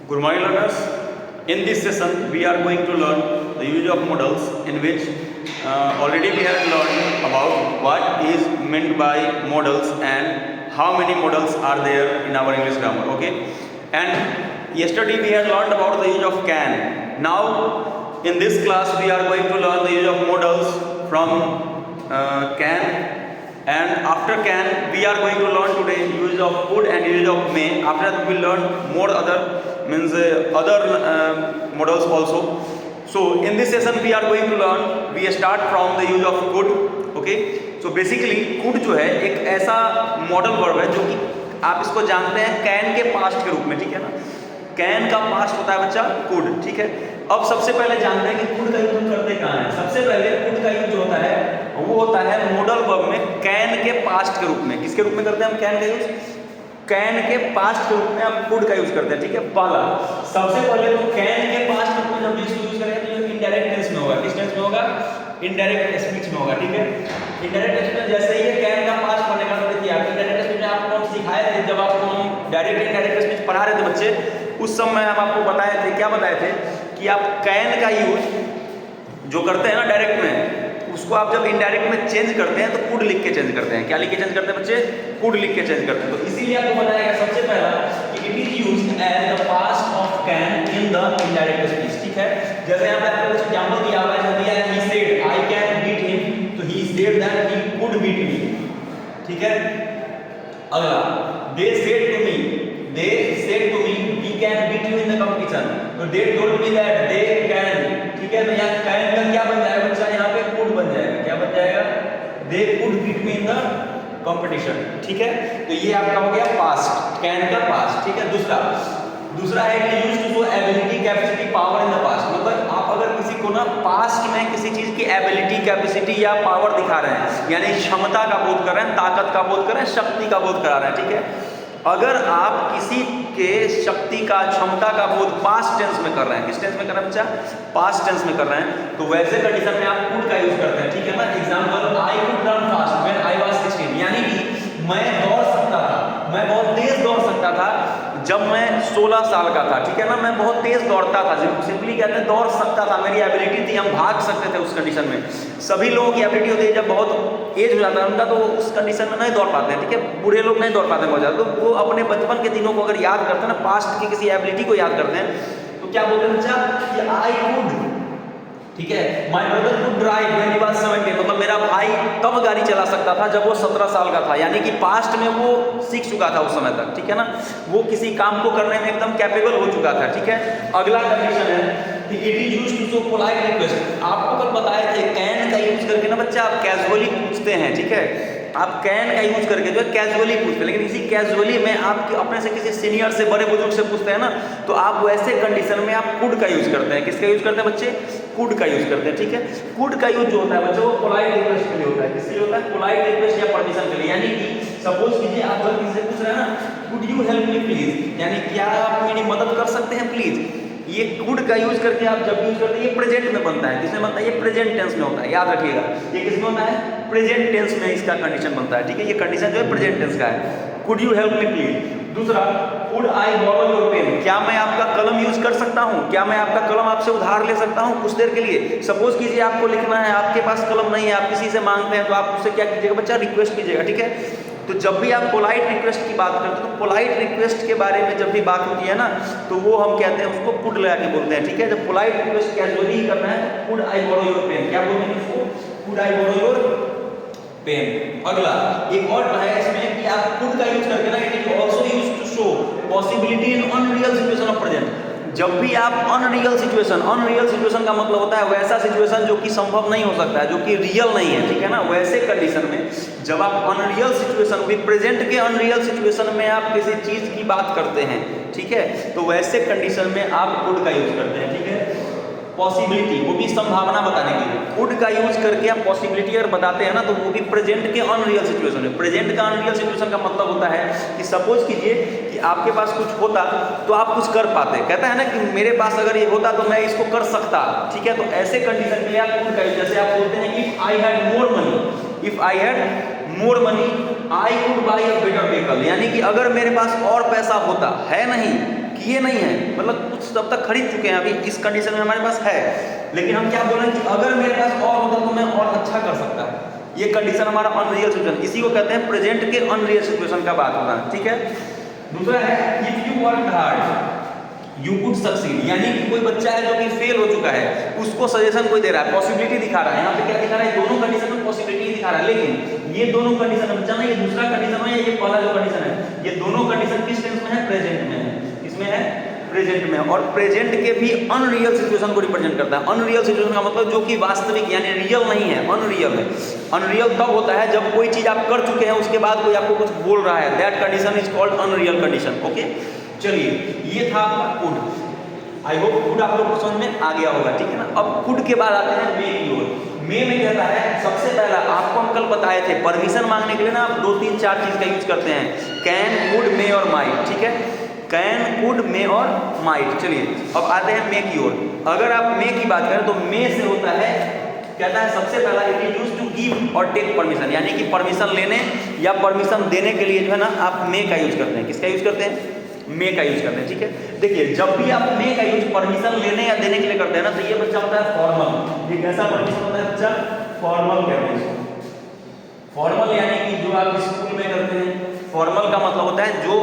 Good morning, learners. In this session, we are going to learn the use of modals, in which already we have learned about what is meant by modals and how many modals are there in our English grammar. Okay, and yesterday we had learned about the use of can. Now, in this class, we are going to learn the use of modals from can. And after can, we are going to learn today use of could and use of may. After that, we will learn more other models also. So in this session, we are going to learn. We start from the use of could. Okay. So basically, could जो है एक ऐसा modal verb है जो कि आप इसको जानते हैं कैन के पास्ट के रूप में, ठीक है ना। कैन का पास्ट होता है बच्चा कुड, ठीक है। अब सबसे पहले जानते हैं कि कुड का यूज करते कहाँ है। सबसे पहले कुड का यूज जो होता है वो होता है मॉडल वर्ब में कैन के पास्ट के रूप में। किसके रूप में करते हैं हम कैन का यूज? कैन के पास्ट के रूप में हम कुड का यूज करते हैं, ठीक है। पहला सबसे पहले तो कैन के पास्ट के रूप में जब इसको यूज करेंगे तो ये इनडायरेक्ट टेंस में होगा। किस टेंस में होगा? इनडायरेक्ट स्पीच में होगा, ठीक है। इनडायरेक्ट स्पीच में जैसे ही कैन का पास्ट होने का देखिए आप इनडायरेक्ट स्पीच में आपको हम सिखाए थे, जब आपको हम डायरेक्ट इनडायरेक्ट स्पीच पढ़ा रहे थे बच्चे, उस समय हम आपको बताए थे, क्या बताए थे कि आप कैन का यूज जो करते हैं ना डायरेक्ट में, उसको आप जब इनडायरेक्ट में चेंज करते हैं तो कुड लिख के चेंज करते हैं। क्या लिख के चेंज करते हैं बच्चे? कुड लिख के चेंज करते हैं। तो इसीलिए आपको बताया गया सबसे पहला कि it is used as the past of can in the indirect speech, ठीक है। जैसे यहाँ पे आपको कुछ एग्जांपल दिया हुआ है, दिया है he said I can beat him, तो he said that he could beat me, ठीक है। अगला they said to me we can beat you in the competition, तो they told me that they can, ठीक है। तो यहाँ कैन का क्या बन जाएगा बच्चा? यहाँ पे कुड बन जाएगा। क्या बन जाएगा? They could beat me in the competition, ठीक है। तो ये आपका हो गया पास्ट, कैन का पास्ट, ठीक है। दूसरा है कि used to show ability, capacity, power in the past. मतलब आप अगर किसी को ना पास्ट में किसी चीज की एबिलिटी, कैपेसिटी या पावर दिखा रहे हैं, यानी क्षमता का बोध कर रहे हैं, ताकत का बोध कर रहे हैं, शक्ति का बोध करा रहे हैं, ठीक है। अगर आप किसी के शक्ति का, क्षमता का बोध पास्ट टेंस में कर रहे हैं, किस टेंस में कर रहे हैं बच्चा? पास्ट टेंस में कर रहे हैं, तो वैसे कंडीशन में आप कुड का यूज करते हैं, ठीक है ना। Example I could run fast when I was 16, यानी कि मैं दौड़ सकता था, मैं बहुत तेज दौड़ सकता था जब मैं 16 साल का था, ठीक है ना। मैं बहुत तेज दौड़ता था, सिंपली कहते हैं दौड़ सकता था, मेरी एबिलिटी थी, हम भाग सकते थे उस कंडीशन में। सभी लोगों की एबिलिटी होती है जब बहुत एज हो जाता है उनका, तो उस कंडीशन में नहीं दौड़ पाते हैं, ठीक है। बूढ़े लोग नहीं दौड़ पाते बहुत ज़्यादा, तो वो अपने बचपन के दिनों को अगर याद करते हैं ना, पास्ट की किसी एबिलिटी को याद करते हैं, तो क्या बोलते हैं बच्चा कि आई कुड, ठीक है, my brother could drive when he was 17, मतलब मेरा भाई तब गाड़ी चला सकता था जब वो 17 साल का था, यानी कि पास्ट में वो सीख चुका था उस समय तक, ठीक है ना। वो किसी काम को करने में एकदम कैपेबल हो चुका था, ठीक है। अगला कंडीशन है कि it is used to show polite request. आपको कल बताए थे कैन का यूज करके ना बच्चा आप कैजुअली पूछते हैं, ठीक है। आप कैन का यूज करके जो है कैजुअली पूछते हैं, लेकिन इसी कैजुअली में आप अपने से किसी सीनियर से, बड़े बुजुर्ग से पूछते हैं ना, तो आप वैसे कंडीशन में आप कुड का यूज करते हैं। किसका यूज करते हैं बच्चे? कुड का यूज करते हैं, ठीक है। कुड का यूज जो होता है बच्चों वो पोलाइट रिक्वेस्ट के लिए होता है। किसके लिए होता है? पोलाइट रिक्वेस्ट या परमिशन के लिए। यानी कि सपोज कीजिए आप अगर किसी से पूछ रहे हैं ना, could you help me please, यानी क्या आप मेरी मदद कर सकते हैं प्लीज। ये कुड का यूज करके आप जब यूज करते हैं, ये प्रेजेंट में बनता है। किसमें बनता है? ये प्रेजेंट टेंस में होता है, याद रखिएगा। ये किसमें होता है? प्रेजेंट टेंस में इसका कंडीशन बनता है, ठीक है। ये कंडीशन जो है प्रेजेंट टेंस का है। Could you help me please. दूसरा, could I borrow your pen, क्या मैं आपका कलम यूज कर सकता हूँ? क्या मैं आपका कलम आपसे उधार ले सकता हूँ कुछ देर के लिए? सपोज कीजिए आपको लिखना है, आपके पास कलम नहीं है, आप किसी से मांगते हैं, तो आप उससे क्या कीजिएगा बच्चा? रिक्वेस्ट कीजिएगा, ठीक है। तो जब भी आप पोलाइट रिक्वेस्ट की बात करते हैं, तो पोलाइट रिक्वेस्ट के बारे में जब भी बात होती है ना, तो वो हम कहते हैं उसको कुड लगा के बोलते हैं, ठीक है। जब पोलाइट रिक्वेस्ट कैजुअली करना है तो could I borrow your pen, क्या बोलते हैं उसको? Could I borrow your pen. अगला एक और है इसमें कि आप कुड का यूज करके ना, it is also used to show possibility in unreal situation of present. जब भी आप अनरियल सिचुएशन का मतलब होता है वैसा सिचुएशन जो कि संभव नहीं हो सकता है, जो कि रियल नहीं है, ठीक है ना। वैसे कंडीशन में जब आप अनरियल सिचुएशन विद प्रेजेंट के अनरियल सिचुएशन में आप किसी चीज की बात करते हैं, ठीक है, तो वैसे कंडीशन में आप कुड का यूज करते हैं, ठीक है। पॉसिबिलिटी, वो भी संभावना बताने के लिए कुड का यूज करके आप पॉसिबिलिटी अगर बताते हैं ना, तो वो भी प्रेजेंट के अनरियल सिचुएशन में। प्रेजेंट का अनरियल सिचुएशन का मतलब होता है कि सपोज कीजिए कि आपके पास कुछ होता तो आप कुछ कर पाते। कहता है ना कि मेरे पास अगर ये होता तो मैं इसको कर सकता, ठीक है। तो ऐसे कंडीशन के लिए आप कुड का यूज, जैसे आप बोलते हैं if I had more money I could by a better vehicle, यानी कि अगर मेरे पास और पैसा होता, है नहीं, किए नहीं हैं, मतलब कुछ तब तक खरीद चुके हैं, अभी इस कंडीशन में हमारे पास है, लेकिन हम क्या बोल रहे हैं कि अगर मेरे पास और होता तो मैं और अच्छा कर सकता। ये कंडीशन हमारा अनरियल सिचुएशन, इसी को कहते हैं प्रेजेंट के अनरियल सिचुएशन का बात होना, ठीक है। दूसरा है if you work hard you could succeed, यानी कि कोई बच्चा है जो कि फेल हो चुका है, उसको सजेशन कोई दे रहा है, पॉसिबिलिटी दिखा रहा है। यहाँ पे क्या दिखा रहा है, दोनों कंडीशन में पॉसिबिलिटी दिखा रहा है, लेकिन ये दोनों कंडीशन में बच्चा ना, ये दूसरा कंडीशन है, ये पहला जो कंडीशन है, ये दोनों कंडीशन किस टेंस में है, प्रेजेंट में है, किसमें है, प्रेजेंट में। और प्रेजेंट के भी अनरियल सिचुएशन को रिप्रेजेंट करता है। अनरियल सिचुएशन का मतलब जो कि वास्तविक यानी रियल नहीं है, अनरियल है। अनरियल तब होता है जब कोई चीज आप कर चुके हैं, उसके बाद कोई आपको कुछ बोल रहा है, that condition is called unreal condition. Okay, चलिए ये था आपका कुड। आई होप कुड आप लोग को समझ में आ गया होगा, ठीक है ना। अब कुड के बाद आते हैं मे की ओर। मे में कहता है, सबसे पहला आपको हम कल बताए थे, परमिशन मांगने के लिए ना आप 2 3 4 चीज का यूज करते हैं, कैन, कुड, मे और माइट, ठीक है। कैन, कुड, मे और माइट। चलिए अब आते हैं मे की ओर। अगर आप मे की बात करें तो मे से होता है, कहता है सबसे पहला it is used to give और टेक परमिशन, यानी कि परमिशन लेने या परमिशन देने के लिए जो है ना आप मे का यूज करते हैं। किसका यूज करते हैं, मे का यूज करते हैं, ठीक है। देखिए जब भी आप मे का यूज परमिशन लेने या देने के लिए करते हैं ना, तो ये बच्चा होता है फॉर्मल। ये कैसा परमिशन होता है बच्चा, फॉर्मल कहते हैं। फॉर्मल यानी कि जो आप स्कूल में करते हैं, फॉर्मल का मतलब होता है जो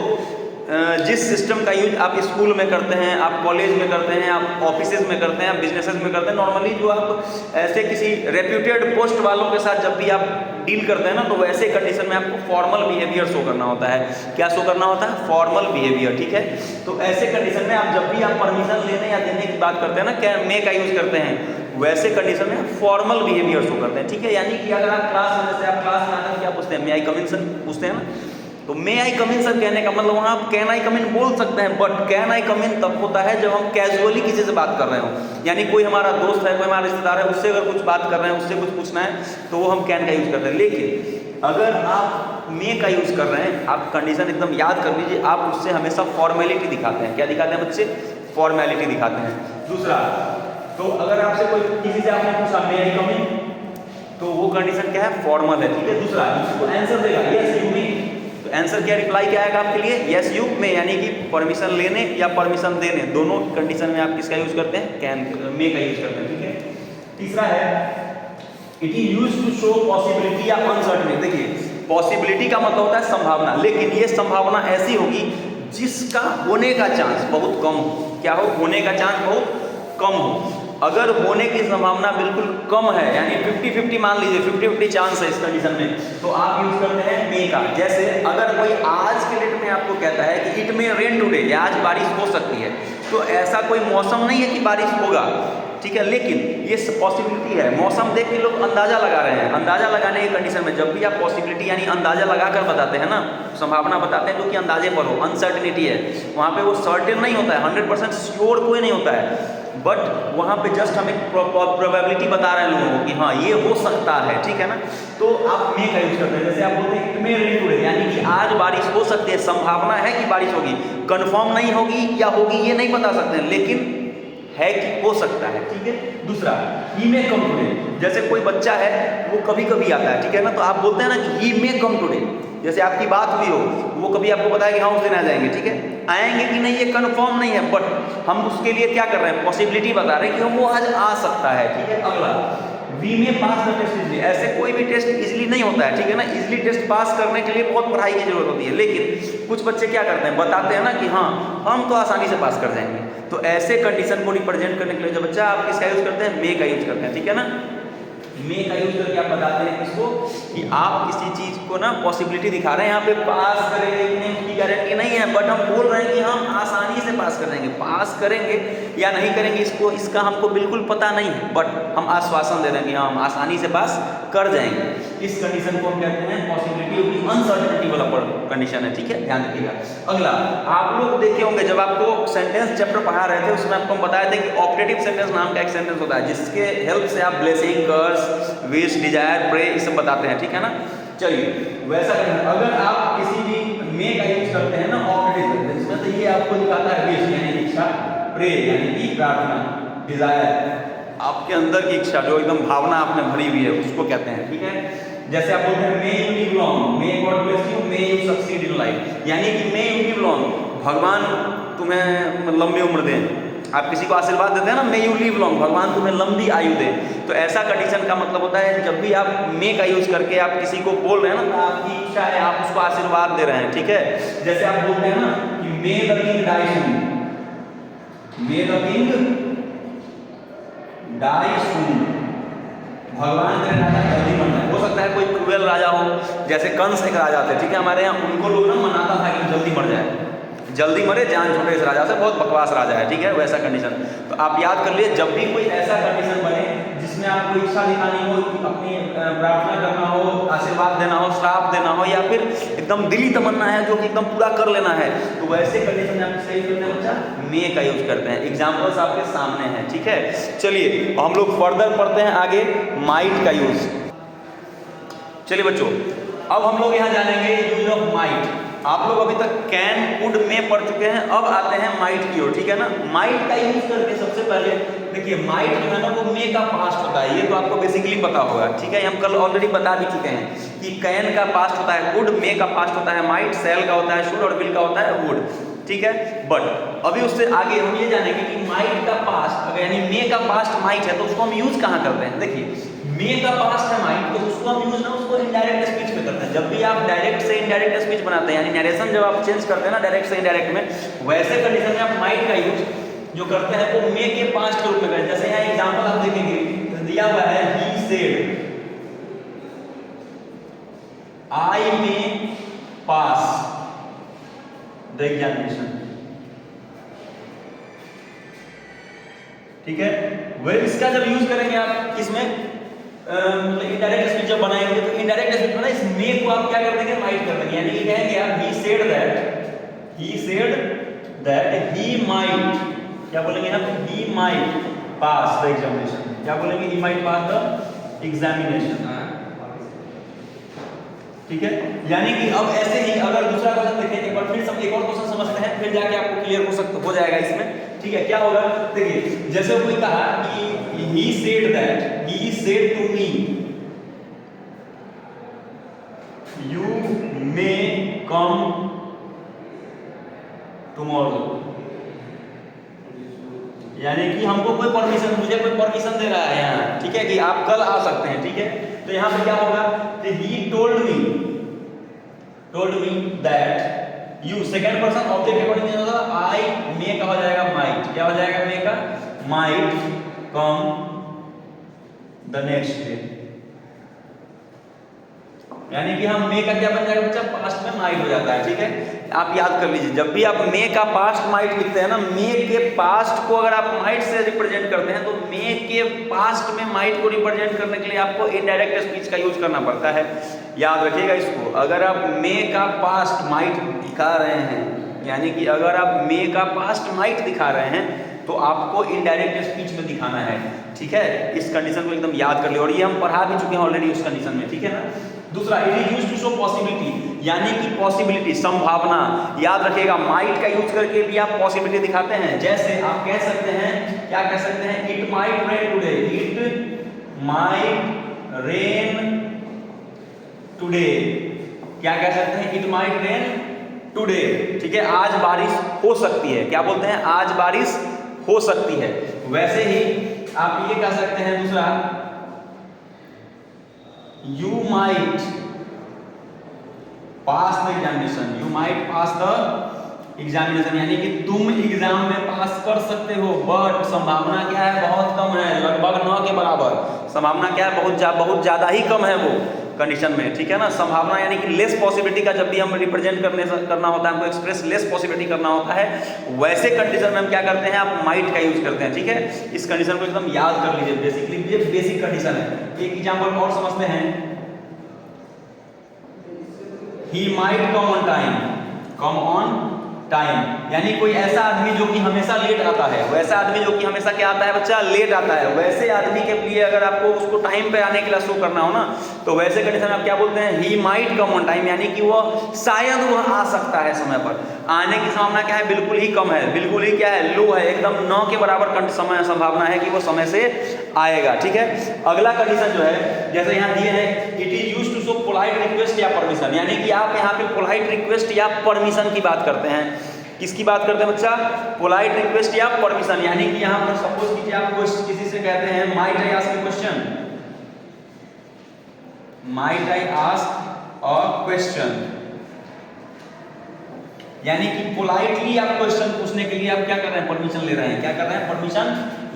जिस सिस्टम का यूज आप स्कूल में करते हैं, आप कॉलेज में करते हैं, आप ऑफिसेज में करते हैं, आप बिजनेसेस में करते हैं, नॉर्मली जो आप ऐसे किसी रेप्यूटेड पोस्ट वालों के साथ जब भी आप डील करते हैं ना, तो वैसे कंडीशन में आपको फॉर्मल बिहेवियर शो करना होता है। क्या शो करना होता है, फॉर्मल बिहेवियर, ठीक है। तो ऐसे कंडीशन में आप जब भी आप परमिशन लेने या देने की बात करते हैं ना, क्या मे का यूज करते हैं, वैसे कंडीशन में फॉर्मल बिहेवियर शो करते हैं, ठीक है। यानी कि अगर आप क्लास में, जैसे आप क्लास में आकर क्या पूछते हैं, मे आई कम इन सर पूछते हैं ना, तो मे आई कम इन सर कहने का मतलब वहाँ आप कैन आई कम इन बोल सकते हैं, बट कैन आई कम इन तब होता है जब हम कैजुअली किसी से बात कर रहे हो, यानी कोई हमारा दोस्त है, कोई हमारा रिश्तेदार है, उससे अगर कुछ बात कर रहे हैं, उससे कुछ पूछना है, तो वो हम कैन का यूज करते हैं। लेकिन अगर आप मे का यूज कर रहे हैं, आप कंडीशन एकदम याद कर लीजिए, आप उससे हमेशा फॉर्मेलिटी दिखाते हैं। क्या दिखाते हैं बच्चे, फॉर्मेलिटी दिखाते हैं। दूसरा, तो अगर आपसे कोई किसी से आपने पूछा मे आई कम इन, तो वो कंडीशन क्या है, फॉर्मल है, ठीक है। दूसरा, इसको आंसर देगा यस यू मे, तो आंसर क्या, रिप्लाई क्या आएगा आपके लिए, यस यू मे, यानी कि परमिशन लेने या परमिशन देने, दोनों कंडीशन में आप किसका यूज करते हैं, कैन, मे का यूज करते हैं, ठीक है। तीसरा है it is used to show possibility या अनसर्टेनिटी। देखिए पॉसिबिलिटी का मतलब होता है संभावना, लेकिन ये संभावना ऐसी होगी जिसका होने का चांस बहुत कम हो। क्या हो, होने का चांस बहुत कम हो। अगर होने की संभावना बिल्कुल कम है, यानी 50-50 मान लीजिए, 50-50 चांस है इस कंडीशन में, तो आप यूज करते हैं मे का। जैसे अगर कोई आज के डेट में आपको कहता है कि इट मे रेन टुडे, या आज बारिश हो सकती है, तो ऐसा कोई मौसम नहीं है कि बारिश होगा, ठीक है, लेकिन ये पॉसिबिलिटी है। मौसम देख के लोग अंदाजा लगा रहे हैं। अंदाजा लगाने की कंडीशन में जब भी आप पॉसिबिलिटी यानी अंदाजा लगाकर बताते हैं ना, संभावना बताते हैं जो कि अंदाजे पर हो, अनसर्टेनिटी है, वहाँ पे वो सर्टेन नहीं होता है, 100% श्योर कोई नहीं होता है, बट वहाँ पे जस्ट हम एक प्रोबेबिलिटी बता रहे हैं लोगों को कि हाँ ये हो सकता है, ठीक है ना। तो आप मे का यूज करते हैं। जैसे आप बोलते हैं इट मे रेन टुडे, यानी कि आज बारिश हो सकती है, संभावना है कि बारिश होगी, कंफर्म नहीं होगी या होगी ये नहीं बता सकते हैं, लेकिन है कि हो सकता है, ठीक है। दूसरा, ही मे कम टुडे, जैसे कोई बच्चा है वो कभी कभी आता है, ठीक है ना, तो आप बोलते हैं ना कि ही मे कम टुडे, जैसे आपकी बात हुई हो, वो कभी आपको बताया कि हाँ उस दिन आ जाएंगे, ठीक है। आएंगे कि नहीं ये कंफर्म नहीं है, बट हम उसके लिए क्या कर रहे हैं, पॉसिबिलिटी बता रहे हैं कि वो आज आ सकता है, ठीक है। अगला, वी में पास द टेस्ट इजली, ऐसे कोई भी टेस्ट इजली नहीं होता है, ठीक है ना। इजली टेस्ट पास करने के लिए बहुत पढ़ाई की जरूरत होती है, लेकिन कुछ बच्चे क्या करते हैं, बताते हैं ना कि हाँ हम तो आसानी से पास कर जाएंगे। तो ऐसे कंडीशन को रिप्रेजेंट करने के लिए जो बच्चा आप किसका यूज करते हैं, मे का यूज करते हैं, ठीक है ना। मे का यूज करके आप बताते हैं किसको, कि आप किसी चीज को ना पॉसिबिलिटी दिखा रहे हैं, यहाँ पे पास करेंगे कि नहीं उसकी गारंटी नहीं है, बट हम बोल रहे हैं कि हम आसानी से पास कर जाएंगे। पास करेंगे या नहीं करेंगे इसका हमको बिल्कुल पता नहीं है, बट हम आश्वासन दे रहे हैं कि हाँ हम आसानी से पास कर जाएंगे। इस कंडीशन को हम कहते हैं पॉसिबिलिटी अनसर्टेनिटी वाला कंडीशन है, ठीक है, ध्यान रखिएगा। अगला, आप लोग देखे होंगे जब आपको सेंटेंस चैप्टर पढ़ा रहे थे, उसमें आपको हम बताए थे कि ऑप्टेटिव सेंटेंस नाम का एक सेंटेंस होता है, जिसके हेल्प से आप ब्लेसिंग, कर्स, विश, डिजायर, प्रे ये सब बताते हैं, ठीक है ना। चलिए वैसा करना, अगर आप किसी भी मे का यूज करते हैं ना ऑप्टेटिव सेंटेंस में, तो ये आपको दिखाता है विश यानी इच्छा, प्रे यानी कि प्रार्थना, डिजायर आपके अंदर की इच्छा, जो एकदम भावना आपने भरी हुई है, उसको कहते हैं, ठीक है। जैसे आप बोलते हैं may you live long, may God bless you, may you succeed in life, यानी कि मे यू लिव लॉन्ग, भगवान तुम्हें लंबी उम्र दें। आप किसी को आशीर्वाद देते हैं ना, मे यू लिव लॉन्ग, भगवान तुम्हें लंबी आयु दे। तो ऐसा कंडीशन का मतलब होता है जब भी आप मे का यूज करके आप किसी को बोल रहे हैं ना, तो आपकी इच्छा है, आप उसको आशीर्वाद दे रहे हैं, ठीक है। जैसे आप बोलते हैं ना कि may the king die soon, may the king die soon, भगवान तेरे राजा जल्दी मर जाए। हो सकता है कोई क्रूएल राजा हो, जैसे कंस एक राजा थे, ठीक है, हमारे यहाँ उनको लोग ना मनाता था कि जल्दी मर जाए, जल्दी मरे, जान छूटे इस राजा से, बहुत बकवास राजा है, ठीक है, वैसा कंडीशन। तो आप याद कर लिए, जब भी कोई ऐसा कंडीशन बने जिसमें आपको इच्छा दिखानी हो, अपनी प्रार्थना करना हो, आशीर्वाद देना हो, श्राप देना हो, या फिर एकदम दिली तमन्ना है जो कि एकदम पूरा कर लेना है, तो वैसे कंडीशन में आप सही करते हैं बच्चा, मे का यूज करते हैं। एग्जाम्पल्स आपके सामने हैं, ठीक है। चलिए हम लोग फर्दर पढ़ते हैं आगे माइट का यूज। चलिए बच्चों, अब हम लोग यहाँ जानेंगे यूज ऑफ माइट। आप लोग अभी तक कैन, कुड, में पढ़ चुके हैं, अब आते हैं माइट की ओर, ठीक है ना। माइट का यूज करके सबसे पहले देखिए, माइट जो है ना वो मे का पास्ट होता है, ये तो आपको बेसिकली पता होगा, ठीक है, हम कल ऑलरेडी बता भी चुके हैं कि कैन का पास्ट होता है कुड, मे का पास्ट होता है माइट, सेल का होता है शुड और विल का होता है वुड, ठीक है। बट अभी उससे आगे हम ये जानेंगे कि माइट का पास्ट, अगर यानी मे का पास्ट माइट है तो उसको हम यूज कहाँ करते हैं। देखिए मे का पास्ट है माइट, तो उसको हम यूज ना उसको इनडायरेक्ट स्पीच में करते हैं। जब भी आप डायरेक्ट से इनडायरेक्ट स्पीच बनाते हैं, यानी नरेशन जब आप चेंज करते हैं ना डायरेक्ट से इनडायरेक्ट में, वैसे कंडीशन में आप माइट का यूज जो करते हैं वो मे के पास्ट के रूप में करें। जैसे यहाँ एग्जांपल आप देखेंगे, दिया हुआ है he said I may pass the examination, ठीक है। वह इसका जब यूज करेंगे आप इसमें इनडायरेक्ट स्पीच जब बनाएंगे, तो इनडायरेक्ट स्पीच में इस मे को आप क्या कर देंगे, माइट कर देंगे। यानी कहेंगे आप ही सेड दैट ही माइट, क्या बोलेंगे आप, he might pass the examination, क्या बोलेंगे, he might pass the examination, ठीक है। यानी कि अब ऐसे ही अगर दूसरा क्वेश्चन देखें, एक बार फिर सब एक और क्वेश्चन समझते हैं, फिर जाके आपको क्लियर हो जाएगा इसमें, ठीक है। क्या होगा, देखिए जैसे कोई कहा कि he said to me you may come tomorrow, यानी कि हमको कोई परमिशन, मुझे कोई परमिशन दे रहा है यहाँ, ठीक है, कि आप कल आ सकते हैं, ठीक है। तो यहाँ पे क्या होगा, कि he told me that you, second person object according नहीं होगा, I may का हो जाएगा might, क्या हो जाएगा may का, might come the next day, यानी कि हम मे का क्या बन जाएगा बच्चा, पास्ट में माइट हो जाता है, ठीक है। आप याद कर लीजिए, जब भी आप मे का पास्ट माइट लिखते हैं ना, मे के पास्ट को अगर आप माइट से रिप्रेजेंट करते हैं, तो मे के पास्ट में माइट को रिप्रेजेंट करने के लिए आपको इनडायरेक्ट स्पीच का यूज करना पड़ता है। याद रखिएगा इसको, अगर आप मे का पास्ट माइट दिखा रहे हैं, यानी कि अगर आप मे का पास्ट माइट दिखा रहे हैं, तो आपको इनडायरेक्ट स्पीच में दिखाना है, ठीक है। इस कंडीशन को एकदम याद कर लिया, और ये हम पढ़ा भी चुके हैं ऑलरेडी उस कंडीशन में, ठीक है ना। दूसरा, it is used to show possibility, यानी कि पॉसिबिलिटी, संभावना। याद रखिएगा, माइट का यूज करके भी आप पॉसिबिलिटी दिखाते हैं। जैसे आप कह सकते हैं, क्या कह सकते हैं, it might rain today, it might rain today, क्या कह सकते हैं, इट माइट रेन टुडे, ठीक है, आज बारिश हो सकती है, क्या बोलते हैं, आज बारिश हो सकती है। वैसे ही आप ये कह सकते हैं, दूसरा, you might pass the examination, you might pass the examination, यानी कि तुम एग्जाम में पास कर सकते हो, बट संभावना क्या है, बहुत कम है, लगभग 9 के बराबर। संभावना क्या है, बहुत ज्यादा ही कम है वो कंडीशन में, ठीक है ना। संभावना यानी कि लेस पॉसिबिलिटी का जब भी हम रिप्रेजेंट करना होता है, हमको एक्सप्रेस लेस पॉसिबिलिटी करना होता है, वैसे कंडीशन में हम क्या करते हैं, आप माइट का यूज करते हैं, ठीक है। इस कंडीशन को एकदम याद कर लीजिए, बेसिकली ये बेसिक कंडीशन है। एक एग्जांपल और समझते हैं, he might come on time, come on time, यानी कोई ऐसा आदमी जो कि हमेशा लेट आता है, वैसा आदमी जो कि हमेशा क्या आता है बच्चा, लेट आता है, वैसे आदमी के लिए अगर आपको उसको टाइम पे आने के लिए शो करना हो ना, तो वैसे कंडीशन आप क्या बोलते हैं, he might come on time, यानी कि वो शायद वो आ सकता है समय पर। आने की संभावना क्या है, बिल्कुल ही कम है, बिल्कुल ही क्या है, लो है, एकदम 9 के बराबर समय संभावना है कि वो समय से आएगा, ठीक है। अगला कंडीशन जो है, जैसे यहाँ दिए हैं, it is used to show polite request या परमिशन, यानी कि आप यहाँ पे पोलाइट रिक्वेस्ट या परमिशन की बात करते हैं। किसकी बात करते हैं बच्चा? पोलाइट रिक्वेस्ट या परमिशन। यानी कि यहाँ पर सपोज कीजिए आप किसी से कहते हैं might I ask A question, might I ask a question, यानी कि पोलाइटली आप क्वेश्चन पूछने के लिए आप क्या कर रहे हैं? परमिशन ले रहे हैं। क्या कर रहे हैं? परमिशन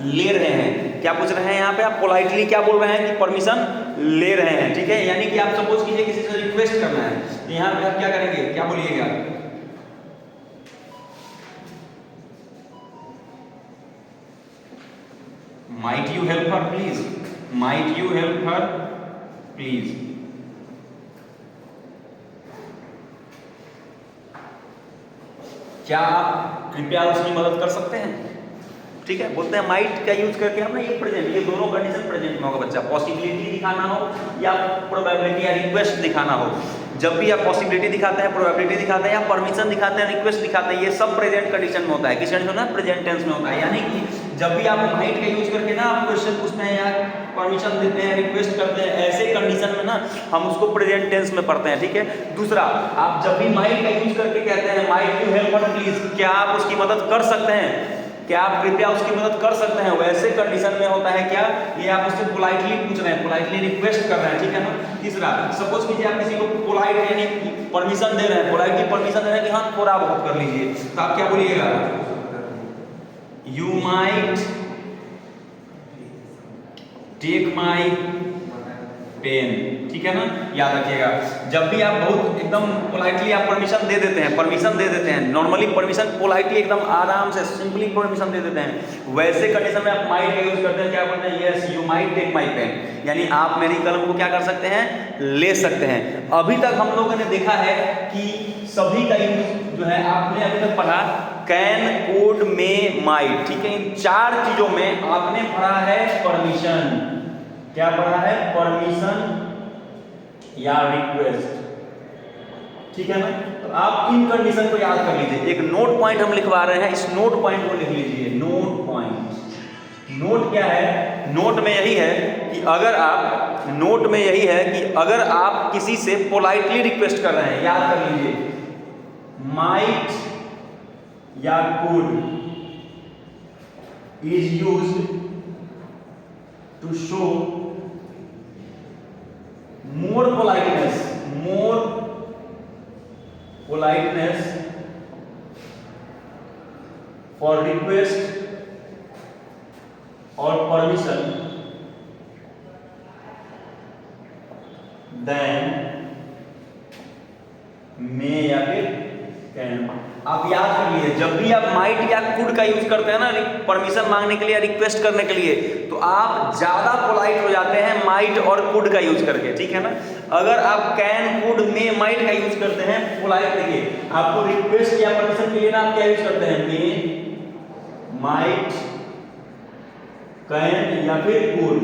ले रहे हैं। क्या पूछ रहे हैं यहाँ पे? आप पोलाइटली क्या बोल रहे हैं कि परमिशन ले रहे हैं, ठीक है। यानी कि आप सपोज कीजिए किसी से रिक्वेस्ट करना है, तो यहाँ पे आप क्या करेंगे? क्या बोलिएगा? Might you help her please, might you help her please. क्या आप कृपया उसकी मदद कर सकते हैं? ठीक है, बोलते हैं माइट का यूज करके हम ना ये प्रेजेंट, ये दोनों कंडीशन प्रेजेंट में होगा बच्चा। पॉसिबिलिटी दिखाना हो या प्रोबेबिलिटी या रिक्वेस्ट दिखाना हो, जब भी आप पॉसिबिलिटी दिखाते हैं, प्रोबेबिलिटी दिखाते हैं या परमिशन दिखाते हैं, रिक्वेस्ट दिखाते हैं, ये सब प्रेजेंट कंडीशन में होता है। किस कंडीशन में होता है? प्रेजेंट टेंस में होता है। यानी कि जब भी आप माइट का यूज करके ना आप क्वेश्चन पूछते हैं या परमिशन देते हैं, रिक्वेस्ट करते हैं, ऐसे कंडीशन में ना हम उसको प्रेजेंट टेंस में पढ़ते हैं, ठीक है। दूसरा, आप जब भी माइट का यूज करके कहते हैं might you help us please, क्या आप उसकी मदद कर सकते हैं, क्या आप कृपया उसकी मदद कर सकते हैं, वैसे कंडीशन में होता है क्या? ये आप उससे पोलाइटली पूछ रहे हैं, पोलाइटली रिक्वेस्ट कर रहे हैं, ठीक है ना। तीसरा, सपोज कीजिए आप किसी को पोलाइट यानी परमिशन दे रहे हैं, पोलाइटली परमिशन दे रहे हैं कि हाँ थोड़ा बहुत कर लीजिए, तो आप क्या बोलिएगा? You might take my pen, ठीक है ना। याद रखिएगा, जब भी आप बहुत एकदम पोलाइटली आप परमिशन दे देते हैं, परमिशन दे देते हैं, नॉर्मली परमिशन पोलाइटली एकदम आराम से सिंपली परमिशन दे देते हैं, वैसे कंडीशन में आप माइट का यूज करते हैं। क्या बोलते हैं? Yes you might take my pen, यानी आप मेरी कलम को क्या कर सकते हैं? ले सकते हैं। अभी तक हम लोगों ने देखा है कि सभी का यूज जो है आपने अभी तक पढ़ा कैन, कुड, मे, माइट, ठीक है। इन चार चीजों में आपने पढ़ा है परमिशन। क्या पढ़ा है? परमिशन या रिक्वेस्ट, ठीक है ना। तो आप इन कंडीशन को याद कर लीजिए। एक नोट पॉइंट हम लिखवा रहे हैं, इस नोट पॉइंट को लिख लीजिए। नोट पॉइंट, नोट क्या है? नोट में यही है कि अगर आप, नोट में यही है कि अगर आप किसी से पोलाइटली रिक्वेस्ट कर रहे हैं, याद कर लीजिए माइट या could is used to show more politeness for request or permission than may या फिर कैन। आप याद कर लीजिए, जब भी आप माइट या कुड का यूज करते हैं ना परमिशन मांगने के लिए, रिक्वेस्ट करने के लिए, तो आप ज्यादा पोलाइट हो जाते हैं माइट और कुड का यूज करके, ठीक है ना। अगर आप कैन, कुड, मे, माइट का यूज करते हैं पोलाइट, देखिए आपको रिक्वेस्ट या परमिशन के लिए ना आप क्या यूज करते हैं? मे, माइट, कैन या फिर कुड,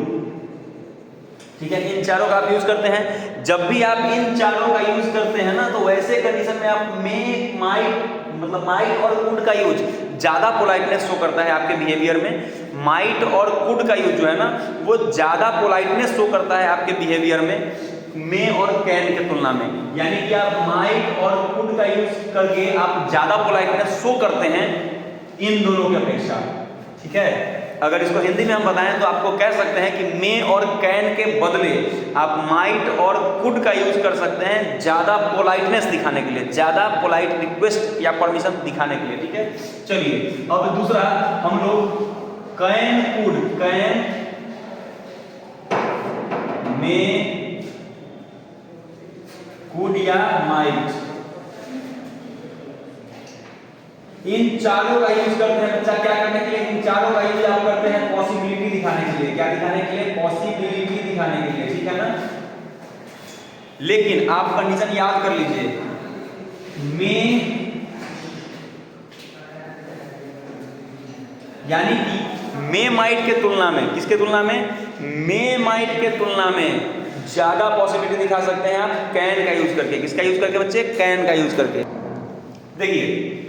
ठीक है। इन चारों का आप यूज करते हैं। जब भी आप इन चारों का यूज करते हैं ना, तो वैसे कंडीशन में आप मे, माइट, मतलब माइट और कुड का यूज ज्यादा पोलाइटनेस शो करता है आपके बिहेवियर में। माइट और कुड का यूज जो है ना वो ज्यादा पोलाइटनेस शो करता है आपके बिहेवियर में मे और कैन के तुलना में। यानी कि आप माइट और कुड का यूज करके आप ज्यादा पोलाइटनेस शो करते हैं इन दोनों की अपेक्षा, ठीक है। अगर इसको हिंदी में हम बताएं तो आपको कह सकते हैं कि मे और कैन के बदले आप माइट और कुड का यूज कर सकते हैं ज्यादा पोलाइटनेस दिखाने के लिए, ज्यादा पोलाइट रिक्वेस्ट या परमिशन दिखाने के लिए, ठीक है। चलिए अब दूसरा हम लोग can, could, can, may, could या माइट, इन चारों का यूज करते हैं बच्चा क्या करने के लिए? इन चारों का यूज आप करते हैं पॉसिबिलिटी दिखाने के लिए। क्या दिखाने के लिए? पॉसिबिलिटी दिखाने के लिए, ठीक है ना। लेकिन आप कंडीशन याद कर लीजिए, मे यानी कि मे माइट के तुलना में, किसके तुलना में? मे माइट के तुलना में ज्यादा पॉसिबिलिटी दिखा सकते हैं आप कैन का यूज करके। किसका यूज करके बच्चे? कैन का यूज करके। देखिए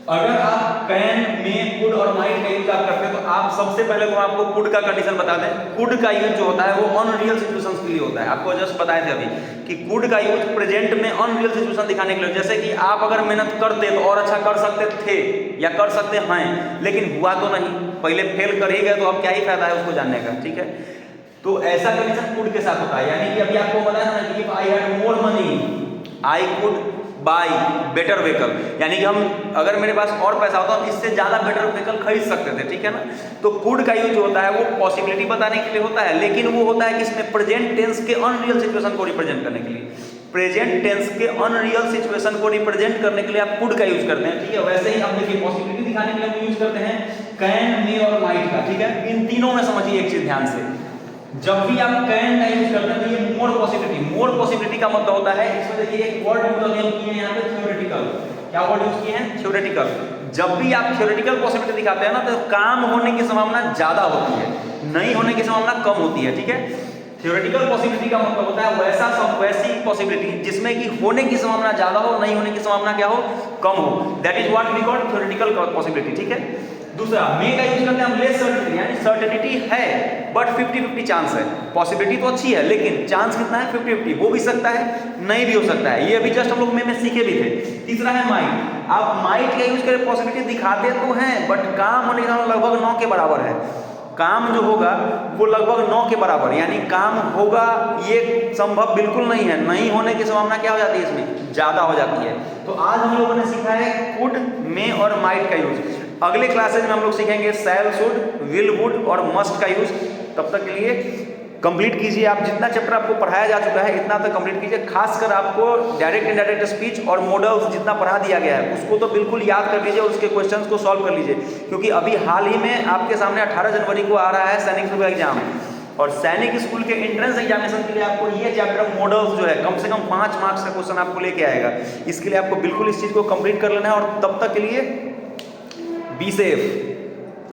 अगर आप कैन, में, कुड और माइट का यूज आप करते हैं तो आप सबसे पहले तो आपको कुड का कंडीशन बता दें। कुड का यूज जो होता है वो अनरियल सिचुएशंस के लिए होता है। आपको जस्ट बताए थे अभी कि कुड का यूज प्रेजेंट में अनरियल सिचुएशन दिखाने के लिए, जैसे कि आप अगर मेहनत करते तो और अच्छा कर सकते थे या कर सकते हैं, लेकिन हुआ तो नहीं, पहले फेल कर ही गए तो अब क्या ही फायदा है उसको जानने का, ठीक है। तो ऐसा कंडीशन कुड के साथ होता है, यानी कि अभी आपको बताया ना कि if I had more money I could by better vehicle, यानी कि हम अगर मेरे पास और पैसा होता तो इससे ज़्यादा बेटर व्हीकल खरीद सकते थे, ठीक है ना। तो कुड का यूज होता है वो पॉसिबिलिटी बताने के लिए होता है, लेकिन वो होता है कि इसमें प्रेजेंट टेंस के अनरियल सिचुएशन को रिप्रेजेंट करने के लिए, प्रेजेंट टेंस के अनरियल सिचुएशन को रिप्रेजेंट करने के लिए आप कुड का यूज करते हैं, ठीक है। वैसे ही हम देखिए पॉसिबिलिटी दिखाने के लिए हम यूज करते हैं कैन, मे और माइट का, ठीक है। इन तीनों में समझिए एक चीज ध्यान से, जब भी आप कैन का यूज करते हैं तो ये मोर पॉसिबिलिटी का मतलब होता है, इसमें देखिए एक वर्ड यूज किए हैं यहाँ पे थ्योरेटिकल। क्या वर्ड यूज किए हैं? थ्योरेटिकल। जब भी आप थ्योरेटिकल पॉसिबिलिटी दिखाते हैं ना तो काम होने की संभावना ज्यादा होती है, नहीं होने की संभावना कम होती है, ठीक है। थ्योरेटिकल पॉसिबिलिटी का मतलब होता है वैसी पॉसिबिलिटी जिसमें कि होने की संभावना ज्यादा हो, नहीं होने की संभावना क्या हो, कम हो। That is what we call theoretical possibility, ठीक है। दूसरा मे का यूज करते हैं हम लेस सर्टेनिटी, यानी सर्टेनिटी है बट 50-50 चांस है। पॉसिबिलिटी तो अच्छी है लेकिन चांस कितना है? 50-50, हो भी सकता है नहीं भी हो सकता है। ये अभी जस्ट हम लोग में सीखे भी थे। तीसरा है माइट। आप माइट का यूज करके पॉसिबिलिटी दिखाते तो हैं बट काम होने का लगभग 9 के बराबर है। काम जो होगा वो लगभग 9 के बराबर, यानी काम होगा ये संभव बिल्कुल नहीं है, नहीं होने की संभावना क्या हो जाती है इसमें? ज्यादा हो जाती है। तो आज हम लोगों ने सीखा है कुड, मे और माइट का यूज। अगले क्लासेज में हम लोग सीखेंगे शैल, शुड, विल, वुड और मस्ट का यूज। तब तक के लिए कंप्लीट कीजिए, आप जितना चैप्टर आपको पढ़ाया जा चुका है इतना तक कंप्लीट कीजिए। खासकर आपको डायरेक्ट इनडायरेक्ट स्पीच और मॉडल्स जितना पढ़ा दिया गया है उसको तो बिल्कुल याद कर लीजिए, उसके क्वेश्चंस को सॉल्व कर लीजिए, क्योंकि अभी हाल ही में आपके सामने 18 जनवरी को आ रहा है सैनिक स्कूल का एग्जाम, और सैनिक स्कूल के एंट्रेंस एग्जामिनेशन के लिए आपको ये चैप्टर मॉडल्स जो है कम से कम 5 मार्क्स का क्वेश्चन आपको लेके आएगा। इसके लिए आपको बिल्कुल इस चीज़ को कंप्लीट कर लेना है, और तब तक के लिए बी सेफ।